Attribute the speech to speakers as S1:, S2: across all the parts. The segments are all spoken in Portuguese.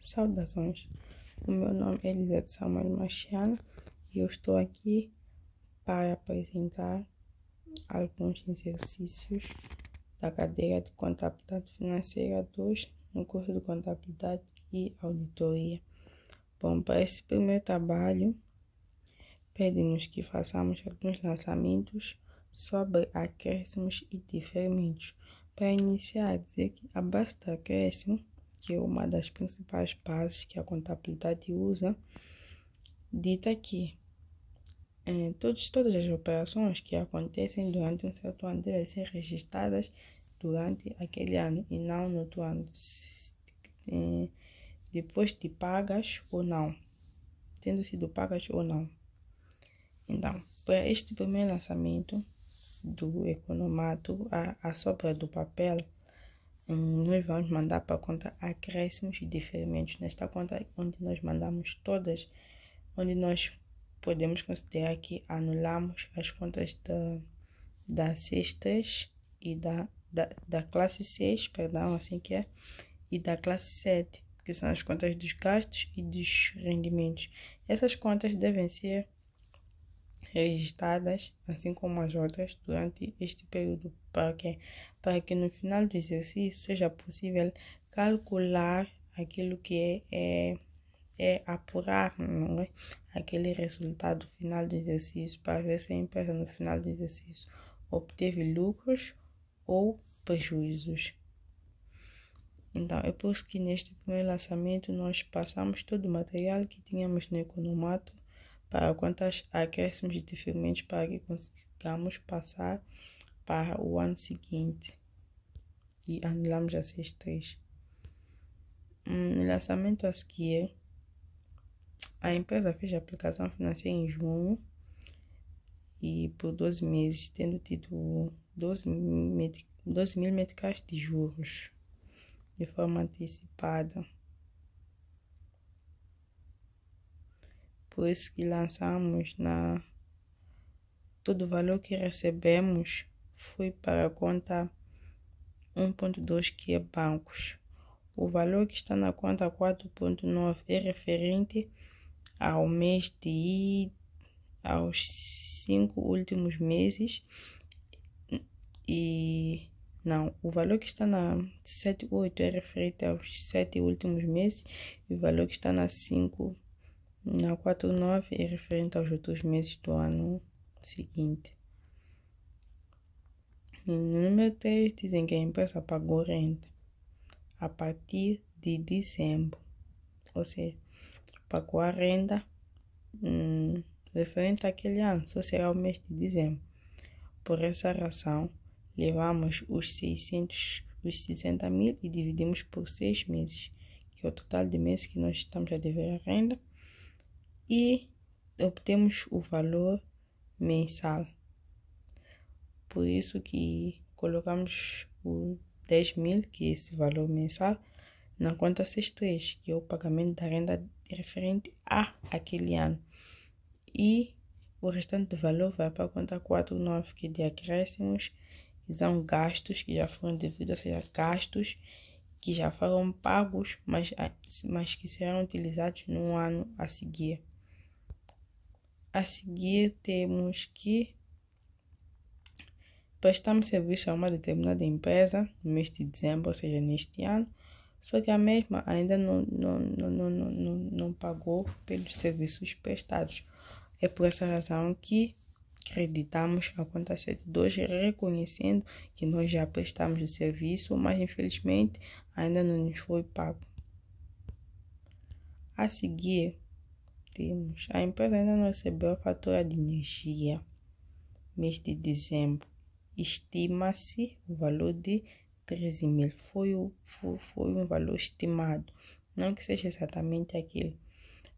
S1: Saudações, o meu nome é Elisete Samuel Machiana e eu estou aqui para apresentar alguns exercícios da cadeira de Contabilidade Financeira 2 no curso de Contabilidade e Auditoria. Bom, para esse primeiro trabalho, pede-nos que façamos alguns lançamentos sobre acréscimos e diferimentos. Para iniciar, dizer que a base do acréscimo, que é uma das principais bases que a contabilidade usa, dita que todas as operações que acontecem durante um certo ano devem ser registradas durante aquele ano e não no outro ano, depois de pagas ou não, tendo sido pagas ou não. Então, para este primeiro lançamento do economato, a sobra do papel, nós vamos mandar para a conta acréscimos e diferimentos. Nesta conta, onde nós mandamos todas, onde nós podemos considerar que anulamos as contas da C3 e da classe 6, perdão, assim que é, e da classe 7, que são as contas dos gastos e dos rendimentos. Essas contas devem ser registradas, assim como as outras, durante este período, para que no final do exercício seja possível calcular aquilo que é apurar, não é? Aquele resultado final do exercício, para ver se a empresa no final do exercício obteve lucros ou prejuízos. Então, é por isso que neste primeiro lançamento nós passamos todo o material que tínhamos no economato para contas acréscimos e diferimentos, para que consigamos passar para o ano seguinte e anulamos as C3. No lançamento a seguir, a empresa fez a aplicação financeira em junho e por 12 meses, tendo tido 12 mil meticais de juros de forma antecipada. Por isso que lançamos todo o valor que recebemos foi para a conta 1.2, que é bancos. O valor que está na conta 4.9 é referente ao mês aos 5 últimos meses, e não, o valor que está na 7.8 é referente aos 7 últimos meses, e o valor que está na 4.9 é referente aos outros meses do ano seguinte. No número 3, dizem que a empresa pagou renda a partir de dezembro, ou seja, pagou a renda referente àquele ano, só será o mês de dezembro. Por essa razão, levamos os 60 mil e dividimos por 6 meses, que é o total de meses que nós estamos a dever a renda, e obtemos o valor mensal. Por isso que colocamos o 10 mil, que é esse valor mensal, na conta C3, que é o pagamento da renda referente a aquele ano. E o restante do valor vai para a conta 4.9, que é de acréscimos, que são gastos que já foram devidos, ou seja, gastos que já foram pagos, mas que serão utilizados no ano a seguir. A seguir, temos que prestamos serviço a uma determinada empresa no mês de dezembro, ou seja, neste ano, só que a mesma ainda não pagou pelos serviços prestados. É por essa razão que creditamos a conta 7.2, reconhecendo que nós já prestamos o serviço, mas infelizmente ainda não nos foi pago. A seguir, temos a empresa ainda não recebeu a fatura de energia mês de dezembro. Estima-se o valor de 13 mil. Foi um valor estimado, não que seja exatamente aquilo.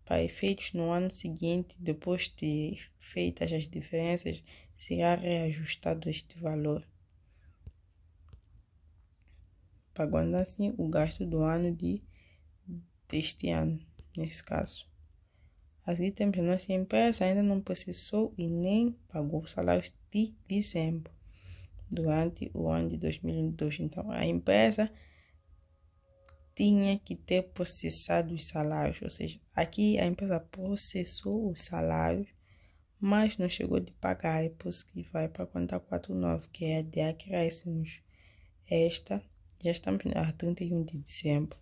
S1: Para efeitos no ano seguinte, depois de feitas as diferenças, será reajustado este valor, pagando assim o gasto do ano deste ano, nesse caso. Assim, temos a nossa empresa ainda não processou e nem pagou salários de dezembro durante o ano de 2022. Então, a empresa tinha que ter processado os salários, ou seja, aqui a empresa processou os salários, mas não chegou de pagar, é por isso que vai para a conta 49, que é a de acréscimos. Esta, já estamos a 31 de dezembro,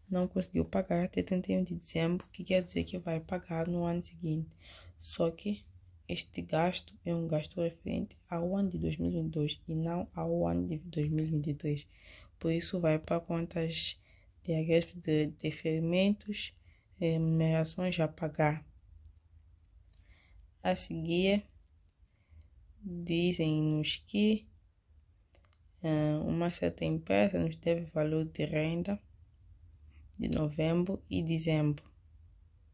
S1: não conseguiu pagar até 31 de dezembro, que quer dizer que vai pagar no ano seguinte. Só que este gasto é um gasto referente ao ano de 2022 e não ao ano de 2023. Por isso vai para contas de deferimentos, remunerações a pagar. A seguir, dizem-nos que uma certa empresa nos deve valor de renda de novembro e dezembro.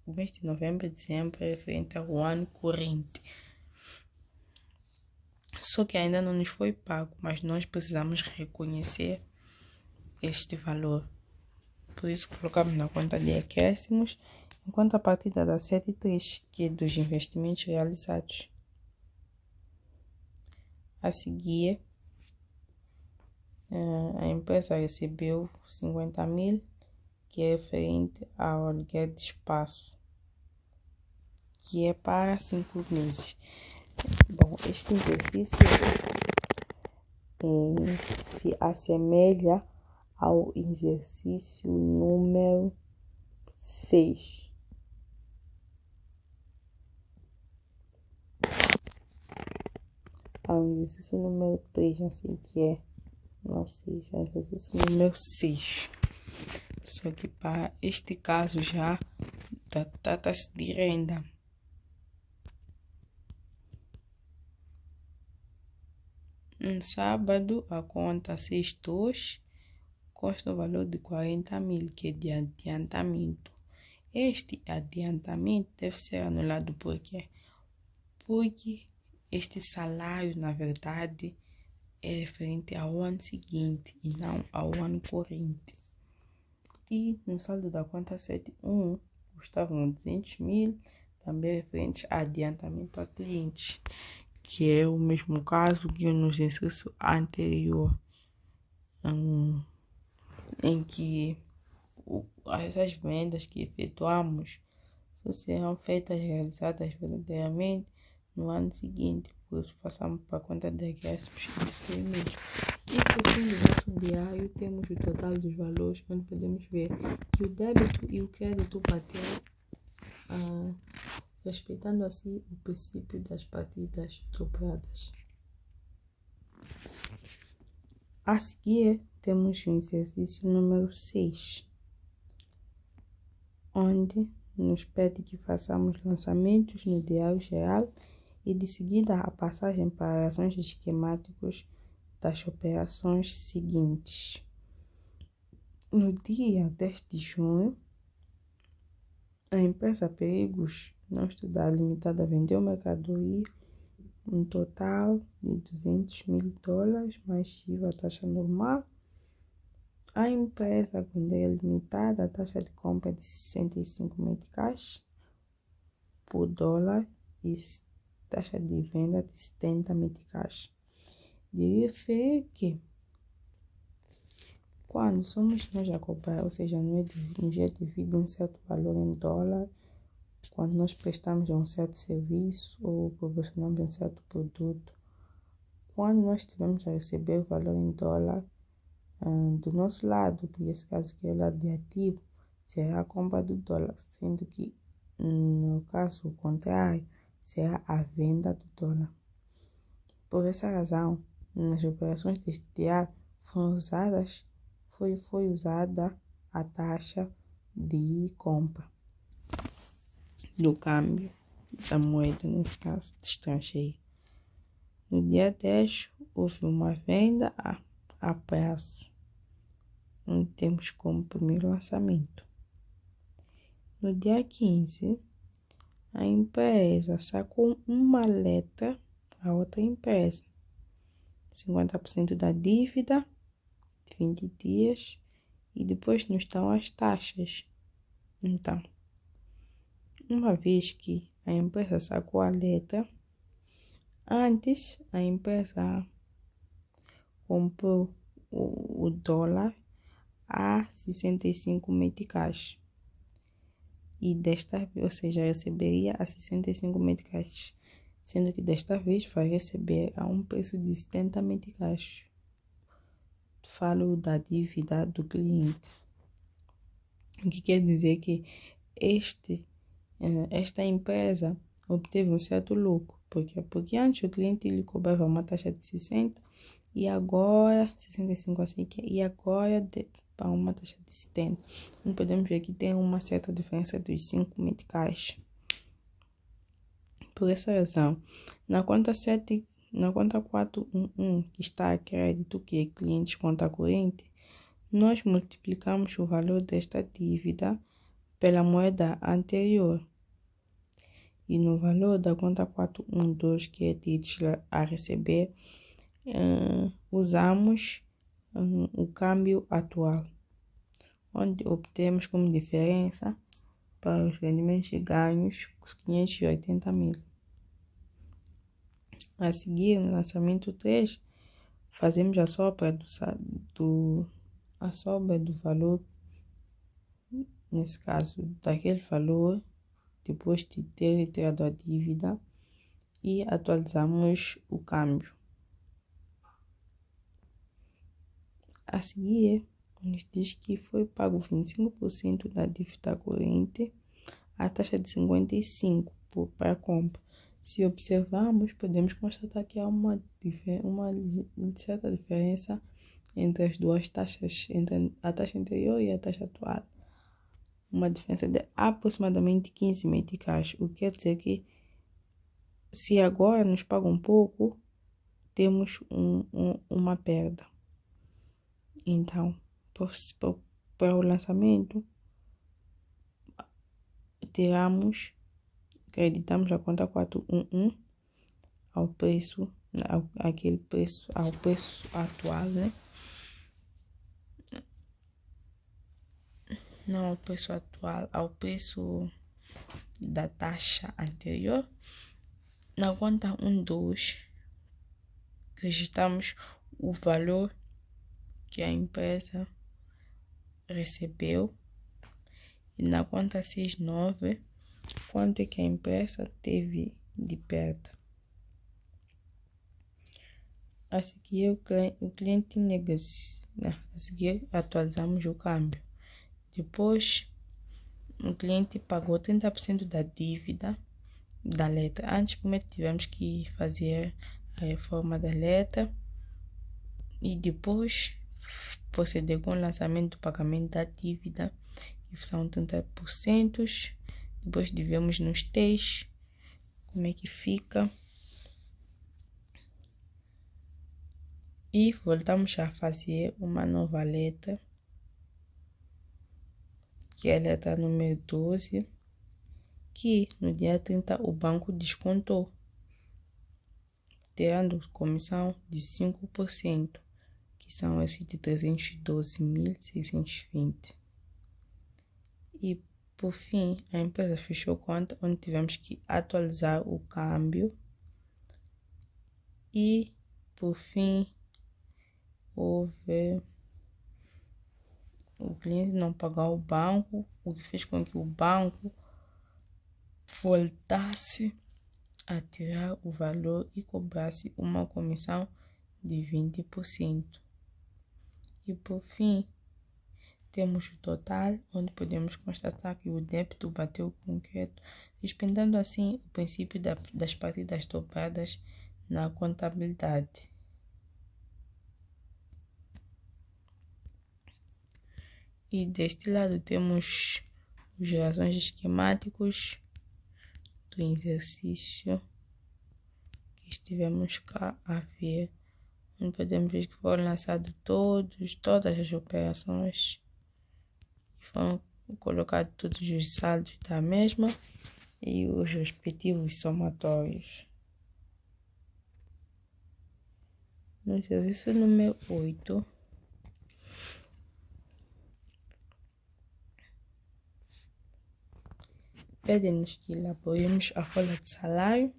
S1: O mês de novembro e dezembro é referente ao ano corrente. Só que ainda não nos foi pago, mas nós precisamos reconhecer este valor. Por isso colocamos na conta de acréscimos, enquanto a partida da 7.3, que é dos investimentos realizados. A seguir, a empresa recebeu 50.000, que é referente ao aluguel de espaço, que é para 5 meses. Bom, este exercício se assemelha ao exercício número 6. Ao exercício número 3, assim que é. Não sei, já é exercício número 6. Só que para este caso já trata-se de renda. Um sábado, a conta 6.2 consta o valor de 40.000, que é de adiantamento. Este adiantamento deve ser anulado por quê? Porque este salário, na verdade, é referente ao ano seguinte e não ao ano corrente. E no saldo da conta 7.1 custavam 200.000, também referente a adiantamento a clientes, que é o mesmo caso que no exercício anterior, em que essas vendas que efetuamos só serão realizadas verdadeiramente no ano seguinte, por isso passamos para a conta de acréscimos e deferimentos. E por fim do nosso diário temos o total dos valores, onde podemos ver que o débito e o crédito bateram, respeitando assim o princípio das partidas dobradas. A seguir, temos o exercício número 6, onde nos pede que façamos lançamentos no diário geral e de seguida a passagem para ações esquemáticos das operações seguintes. No dia 10 de junho, a empresa Perigos Não Estudar Limitada vendeu mercadoria um total de $200.000 mais IVA, taxa normal. A empresa Gwendeia Limitada, a taxa de compra de 65 meticais por dólar e taxa de venda de 70 meticais. De referir que quando somos nós a comprar, ou seja, nos é devido um certo valor em dólar, quando nós prestamos um certo serviço ou proporcionamos um certo produto, quando nós estivermos a receber o valor em dólar, do nosso lado, nesse caso que é o lado de ativo, será a compra do dólar, sendo que no caso contrário, será a venda do dólar. Por essa razão, nas operações deste diário foi usada a taxa de compra do câmbio da moeda, nesse caso, de estrangeiro. No dia 10, houve uma venda a prazo, onde temos como primeiro lançamento. No dia 15, a empresa sacou uma letra a outra empresa, 50% da dívida, de 20 dias, e depois nos dão as taxas. Então, uma vez que a empresa sacou a letra, antes a empresa comprou o dólar a 65 meticais. E desta vez, ou seja, receberia a 65 meticais, sendo que desta vez vai receber a um preço de 70 meticais. Falo da dívida do cliente. O que quer dizer que esta empresa obteve um certo lucro. Por quê? Porque antes o cliente lhe cobrava uma taxa de 60 e agora 65 assim que e agora para uma taxa de 70. Então podemos ver que tem uma certa diferença dos 5 meticais. Por essa razão, na conta 411, que está a crédito, que é clientes conta corrente, nós multiplicamos o valor desta dívida pela moeda anterior. E no valor da conta 412, que é de a receber, usamos o câmbio atual, onde obtemos como diferença para os rendimentos e ganhos os 580 mil. A seguir, no lançamento 3, fazemos a sobra do valor, nesse caso, daquele valor, depois de ter retirado a dívida, e atualizamos o câmbio. A seguir, nos diz que foi pago 25% da dívida corrente, a taxa de 55% para a compra. Se observarmos, podemos constatar que há uma certa diferença entre as duas taxas, entre a taxa anterior e a taxa atual. Uma diferença de aproximadamente 15 meticais, o que quer dizer que se agora nos pagam um pouco, temos uma perda. Então, para o lançamento, acreditamos a conta 411 ao preço atual, né? Não ao preço atual, ao preço da taxa anterior. Na conta 12, registramos o valor que a empresa recebeu. E na conta 69, quanto é que a empresa teve de perda. A seguir, o cliente negocia. A seguir, atualizamos o câmbio. Depois, o cliente pagou 30% da dívida da letra. Antes, primeiro tivemos que fazer a reforma da letra e depois proceder com o lançamento do pagamento da dívida, que são 30%. Depois devemos nos testes como é que fica. E voltamos a fazer uma nova letra, que é a letra número 12, que no dia 30 o banco descontou, tirando comissão de 5%, que são esses de 312.620. E por fim, a empresa fechou conta, onde tivemos que atualizar o câmbio. E por fim, o cliente não pagou o banco, o que fez com que o banco voltasse a tirar o valor e cobrasse uma comissão de 20%. E por fim, temos o total, onde podemos constatar que o débito bateu concreto, respeitando assim o princípio das partidas dobradas na contabilidade. E deste lado temos os razões esquemáticos do exercício que estivemos cá a ver, onde podemos ver que foram lançados todas as operações e foram colocados todos os saldos da mesma e os respectivos somatórios. No exercício número 8, pede-nos que elaboremos a folha de salário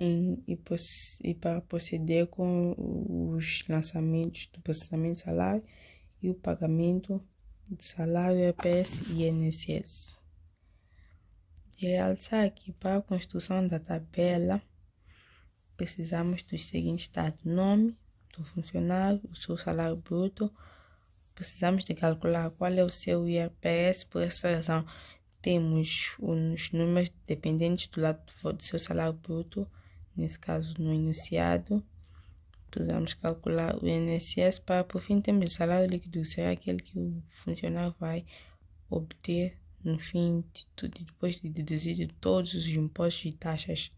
S1: e para proceder com os lançamentos do processamento de salário e o pagamento de salário, EPS e INSS. De realçar aqui, para a construção da tabela, precisamos dos seguintes dados: nome do funcionário, o seu salário bruto. Precisamos de calcular qual é o seu IRPS. Por essa razão, temos os números dependentes do lado do seu salário bruto, nesse caso no enunciado. Precisamos calcular o INSS para, por fim, termos o salário líquido, será aquele que o funcionário vai obter no fim de tudo, depois de deduzir todos os impostos e taxas.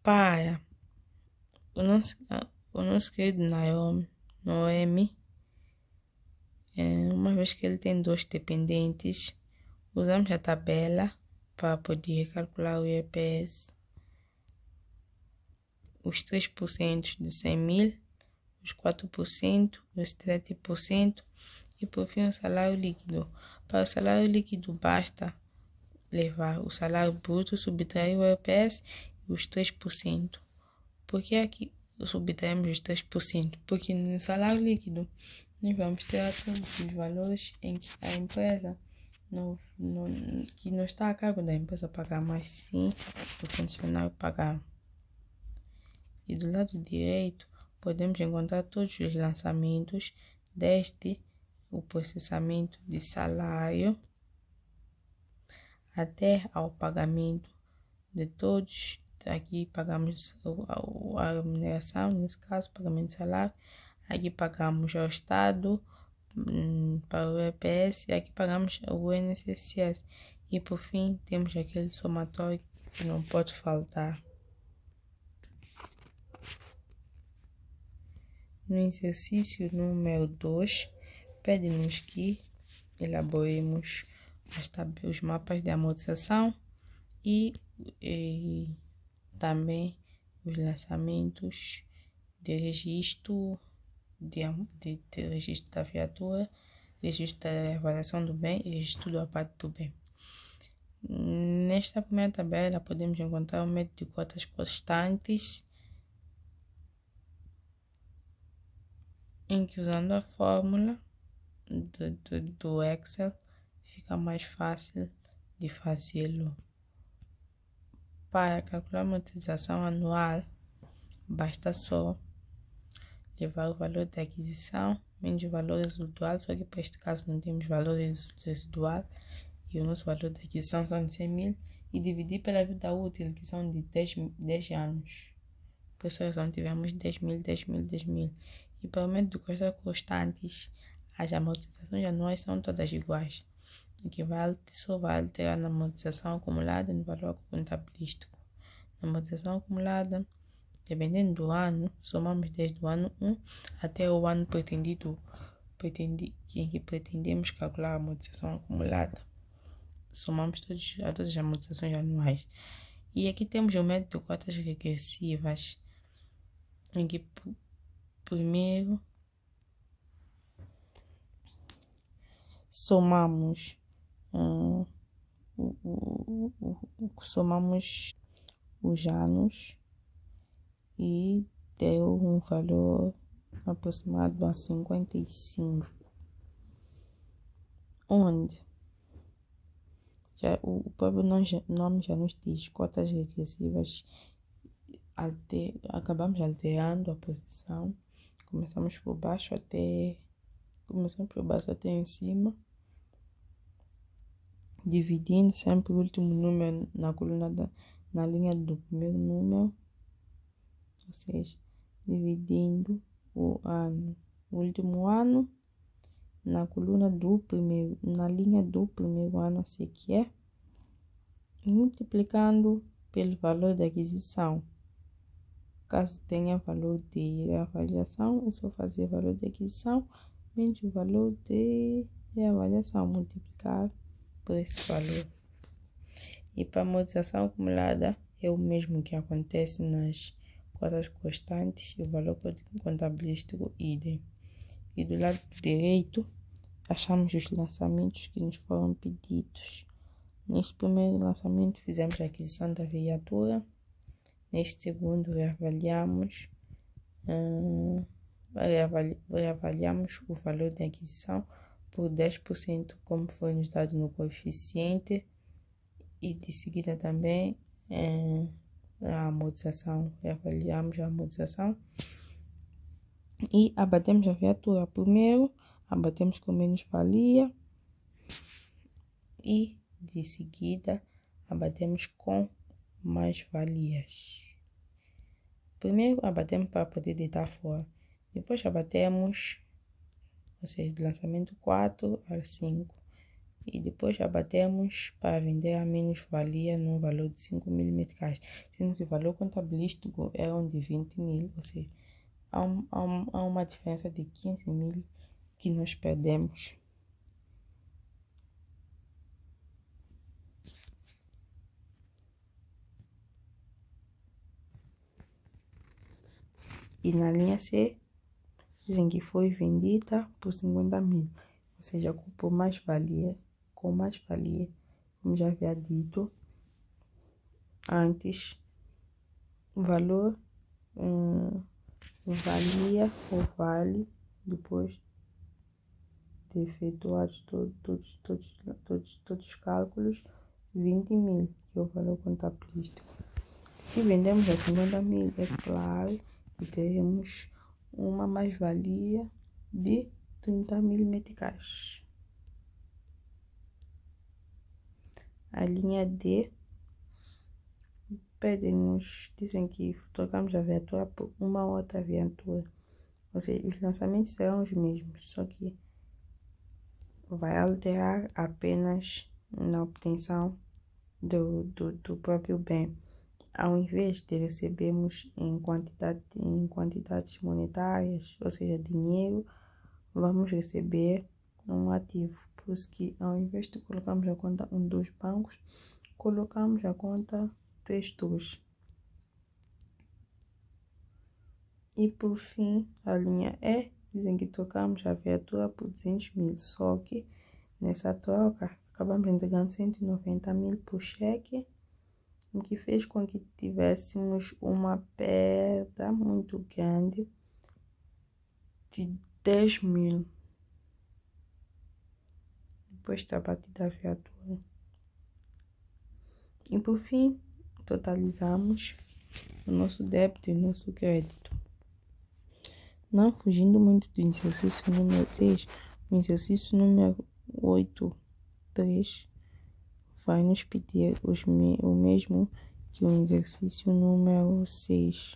S1: Para o nosso querido Noemi, uma vez que ele tem 2 dependentes, usamos a tabela para poder calcular o IRPS. Os 3% de 100 mil, os 4%, os 7% e por fim o salário líquido. Para o salário líquido basta levar o salário bruto, subtrair o IRPS e os 3%. Por que aqui subtraímos os 3%? Porque no salário líquido nós vamos ter todos os valores em que a empresa que não está a cargo da empresa pagar, mas sim do funcionário pagar. E do lado direito podemos encontrar todos os lançamentos desde o processamento de salário até ao pagamento de todos. Aqui pagamos a remuneração, nesse caso pagamento de salário. Aqui pagamos ao Estado para o EPS e aqui pagamos o INSS. E por fim temos aquele somatório que não pode faltar. No exercício número 2, pede-nos que elaboremos os mapas de amortização e também os lançamentos de registro, de registro da viatura, registro da avaliação do bem e registro do abate do bem. Nesta primeira tabela podemos encontrar o método de cotas constantes, em que usando a fórmula do Excel fica mais fácil de fazê-lo. Para calcular a amortização anual, basta só levar o valor da aquisição menos o valor residual, só que para este caso não temos valor residual e o nosso valor da aquisição são de 100 mil, e dividir pela vida útil, que são de 10 anos. Por essa razão tivemos 10 mil, 10 mil, 10 mil. E para o método de custos constantes, as amortizações anuais são todas iguais, o que só vai alterar na amortização acumulada no valor contabilístico. Na amortização acumulada, dependendo do ano, somamos desde o ano 1 até o ano em que pretendemos calcular a amortização acumulada. Somamos todas as amortizações anuais. E aqui temos o método de cotas regressivas, em que primeiro somamos os anos e deu um valor aproximado a 55, onde já o próprio nome já nos diz cotas regressivas. Acabamos alterando a posição, começamos por baixo até em cima, dividindo sempre o último número na coluna na linha do primeiro número, ou seja, dividindo o último ano na coluna na linha do primeiro ano a seguir, multiplicando pelo valor da aquisição. Caso tenha valor de avaliação, é só fazer valor de aquisição menos o valor de avaliação, multiplicar por esse valor. E para a amortização acumulada é o mesmo que acontece nas cotas constantes, e o valor contabilístico idem. E do lado direito achamos os lançamentos que nos foram pedidos. Neste primeiro lançamento fizemos a aquisição da viatura. Neste segundo reavaliamos o valor da aquisição por 10%, como foi nos dado no coeficiente, e de seguida também a amortização. Reavaliamos a amortização e abatemos a viatura. Primeiro abatemos com menos-valia e de seguida abatemos com mais-valias. Primeiro abatemos para poder deitar fora, depois abatemos, ou seja, do lançamento 4 ao 5, e depois abatemos para vender a menos-valia no valor de 5.000 meticais, sendo que o valor contabilístico era de 20.000, ou seja, há uma diferença de 15.000 que nós perdemos. E na linha C, dizem que foi vendida por 50.000, ou seja, com mais-valia, como já havia dito antes, o valor valia ou vale, depois de efetuados todos os cálculos, 20.000, que é o valor contabilístico. Se vendemos a 50.000, é claro que teremos uma mais-valia de 30.000 meticais. A linha D dizem que trocamos a viatura por uma outra viatura, ou seja, os lançamentos serão os mesmos, só que vai alterar apenas na obtenção do próprio bem. Ao invés de recebermos em quantidades monetárias, ou seja, dinheiro, vamos receber um ativo. Por isso que, ao invés de colocarmos a conta 1 dos bancos, colocamos a conta 3 dos. E por fim, a linha E, dizem que trocamos a viatura por 200.000, só que nessa troca acabamos entregando 190.000 por cheque, o que fez com que tivéssemos uma perda muito grande de 10.000 depois da batida da viatura. E por fim, totalizamos o nosso débito e o nosso crédito. Não fugindo muito do exercício número 6, o exercício número 8.3 vai nos pedir o mesmo que o exercício número 6,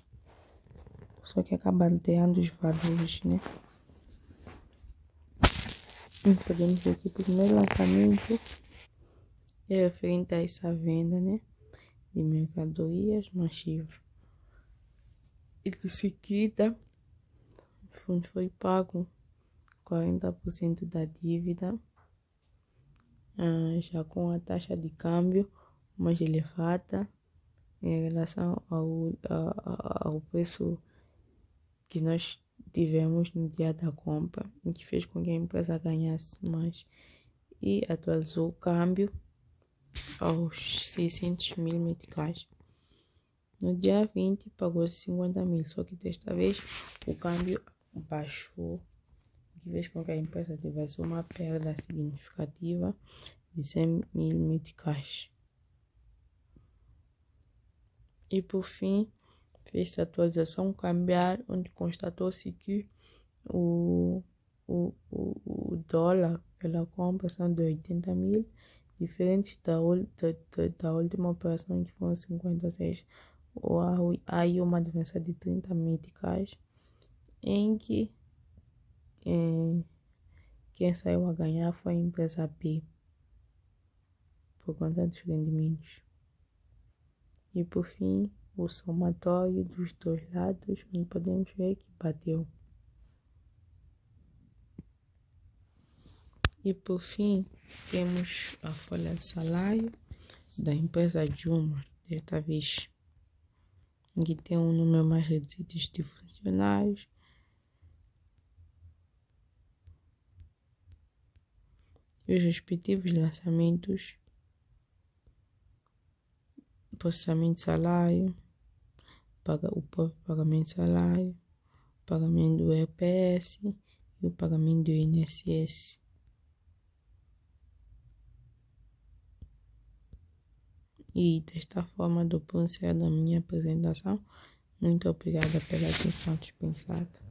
S1: só que acaba alterando os valores, né? E podemos ver que o primeiro lançamento é referente a essa venda, né, de mercadorias massivas. E de seguida foi pago 40% da dívida, já com a taxa de câmbio mais elevada em relação ao preço que nós tivemos no dia da compra, o que fez com que a empresa ganhasse mais, e atualizou o câmbio aos 600.000 meticais. No dia 20 pagou-se 50.000, só que desta vez o câmbio baixou, o que fez com que a empresa tivesse uma perda significativa de 100.000 meticais. E por fim, fez-se a atualização cambial, onde constatou-se que o dólar pela compra são de 80.000, diferente da última operação, que foram 56. Há aí uma diferença de 30 meticais, em que quem saiu a ganhar foi a empresa B, por conta dos rendimentos. E por fim, o somatório dos dois lados, onde podemos ver que bateu. E por fim, temos a folha de salário da empresa Juma, desta vez, que tem um número mais reduzido de funcionários. E os respectivos lançamentos processamento de salário, o próprio pagamento de salário, o pagamento do EPS e o pagamento do INSS. E desta forma dou por encerrada a minha apresentação. Muito obrigada pela atenção dispensada.